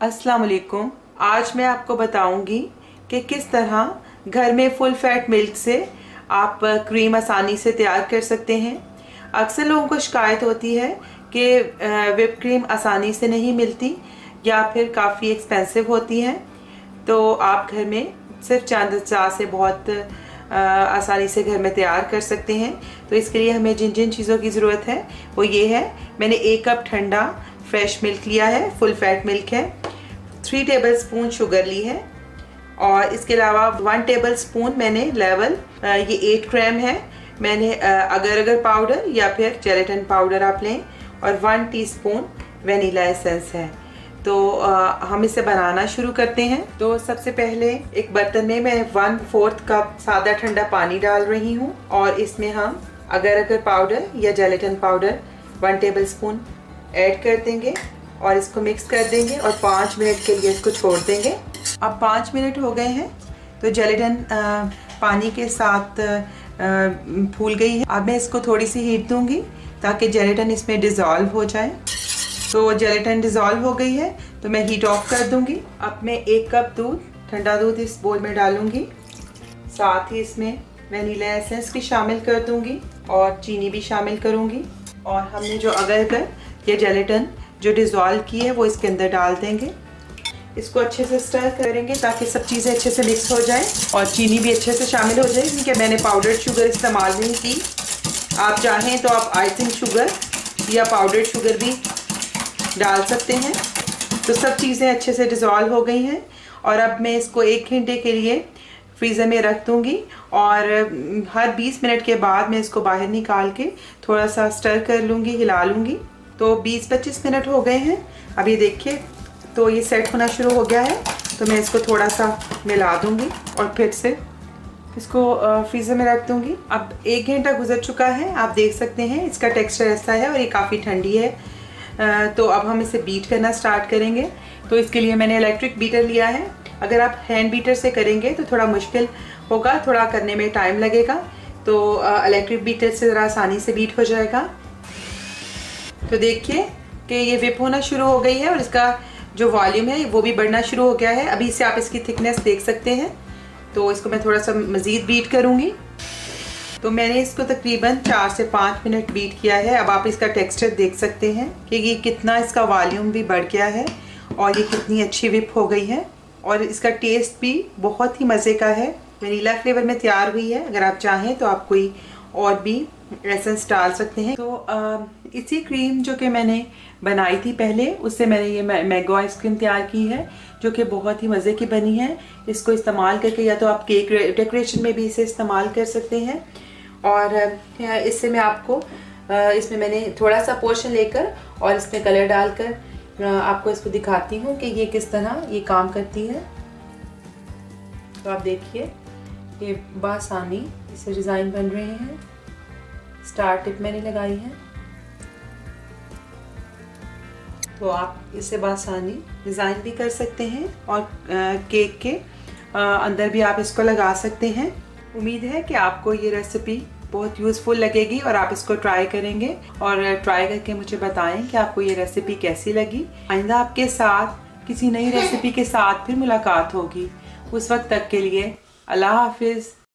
अस्सलाम वालेकुम। आज मैं आपको बताऊंगी कि किस तरह घर में फुल फैट मिल्क से आप क्रीम आसानी से तैयार कर सकते हैं। अक्सर लोगों को शिकायत होती है कि व्हिप क्रीम आसानी से नहीं मिलती या फिर काफ़ी एक्सपेंसिव होती है, तो आप घर में सिर्फ चंद अज्जा से बहुत आसानी से घर में तैयार कर सकते हैं। तो इसके लिए हमें जिन जिन चीज़ों की ज़रूरत है वो ये है। मैंने 1 कप ठंडा फ्रेश मिल्क लिया है, फुल फैट मिल्क है। 3 टेबलस्पून शुगर ली है और इसके अलावा 1 टेबलस्पून मैंने लेवल, ये 8 ग्राम है। मैंने अगर अगर पाउडर या फिर जेलेटिन पाउडर आप लें, और 1 टीस्पून वनीला एसेंस है। तो हम इसे बनाना शुरू करते हैं। तो सबसे पहले एक बर्तन में मैं 1/4 कप सादा ठंडा पानी डाल रही हूँ और इसमें हम अगर अगर पाउडर या जेलेटिन पाउडर 1 टेबलस्पून ऐड कर देंगे और इसको मिक्स कर देंगे और 5 मिनट के लिए इसको छोड़ देंगे। अब 5 मिनट हो गए हैं तो जेलेटिन पानी के साथ फूल गई है। अब मैं इसको थोड़ी सी हीट दूंगी ताकि जेलेटिन इसमें डिज़ोल्व हो जाए। तो जेलेटिन डिज़ोल्व हो गई है तो मैं हीट ऑफ कर दूंगी। अब मैं 1 कप दूध, ठंडा दूध इस बोल में डालूंगी। साथ ही इसमें वनीला एसेंस भी शामिल कर दूंगी और चीनी भी शामिल करूंगी। और हमने जो अगर ये जेलेटिन जो डिज़ोल्व की है वो इसके अंदर डाल देंगे। इसको अच्छे से स्टर करेंगे ताकि सब चीज़ें अच्छे से मिक्स हो जाएं और चीनी भी अच्छे से शामिल हो जाए, क्योंकि मैंने पाउडर्ड शुगर इस्तेमाल नहीं की। आप चाहें तो आप आइसिंग शुगर या पाउडर्ड शुगर भी डाल सकते हैं। तो सब चीज़ें अच्छे से डिज़ोल्व हो गई हैं और अब मैं इसको 1 घंटे के लिए फ्रीज़र में रख दूँगी और हर 20 मिनट के बाद मैं इसको बाहर निकाल के थोड़ा सा स्टर कर लूँगी, हिला लूँगी। तो 20-25 मिनट हो गए हैं। अब ये देखिए तो ये सेट होना शुरू हो गया है। तो मैं इसको थोड़ा सा मिला दूँगी और फिर से इसको फ्रीज़र में रख दूँगी। अब 1 घंटा गुजर चुका है, आप देख सकते हैं इसका टेक्सचर ऐसा है और ये काफ़ी ठंडी है। तो अब हम इसे बीट करना स्टार्ट करेंगे। तो इसके लिए मैंने इलेक्ट्रिक बीटर लिया है। अगर आप हैंड बीटर से करेंगे तो थोड़ा मुश्किल होगा, थोड़ा करने में टाइम लगेगा। तो इलेक्ट्रिक बीटर से ज़रा आसानी से बीट हो जाएगा। तो देखिए कि ये व्हिप होना शुरू हो गई है और इसका जो वॉल्यूम है वो भी बढ़ना शुरू हो गया है। अभी से आप इसकी थिकनेस देख सकते हैं। तो इसको मैं थोड़ा सा मज़ीद बीट करूँगी। तो मैंने इसको तकरीबन 4 से 5 मिनट बीट किया है। अब आप इसका टेक्सचर देख सकते हैं कि ये कितना इसका वॉल्यूम भी बढ़ गया है और ये कितनी अच्छी व्हिप हो गई है और इसका टेस्ट भी बहुत ही मज़े का है। वनीला फ्लेवर में तैयार हुई है। अगर आप चाहें तो आप कोई और भी एसेंस डाल सकते हैं। तो इसी क्रीम जो कि मैंने बनाई थी पहले, उससे मैंने ये मैंगो आइसक्रीम तैयार की है जो कि बहुत ही मज़े की बनी है। इसको इस्तेमाल करके या तो आप केक डेकोरेशन में भी इसे इस्तेमाल कर सकते हैं। और इससे मैं आपको इसमें मैंने थोड़ा सा पोर्शन लेकर और इसमें कलर डालकर आपको इसको दिखाती हूँ कि ये किस तरह ये काम करती है। तो आप देखिए ये बासानी इससे डिज़ाइन बन रहे हैं। स्टार टिप मैंने लगाई है। तो आप इससे बासानी डिज़ाइन भी कर सकते हैं और केक के अंदर भी आप इसको लगा सकते हैं। उम्मीद है कि आपको ये रेसिपी बहुत यूज़फुल लगेगी और आप इसको ट्राई करेंगे और ट्राई करके मुझे बताएं कि आपको ये रेसिपी कैसी लगी। आइंदा आपके साथ किसी नई रेसिपी के साथ फिर मुलाकात होगी। उस वक्त तक के लिए अल्लाह हाफिज़।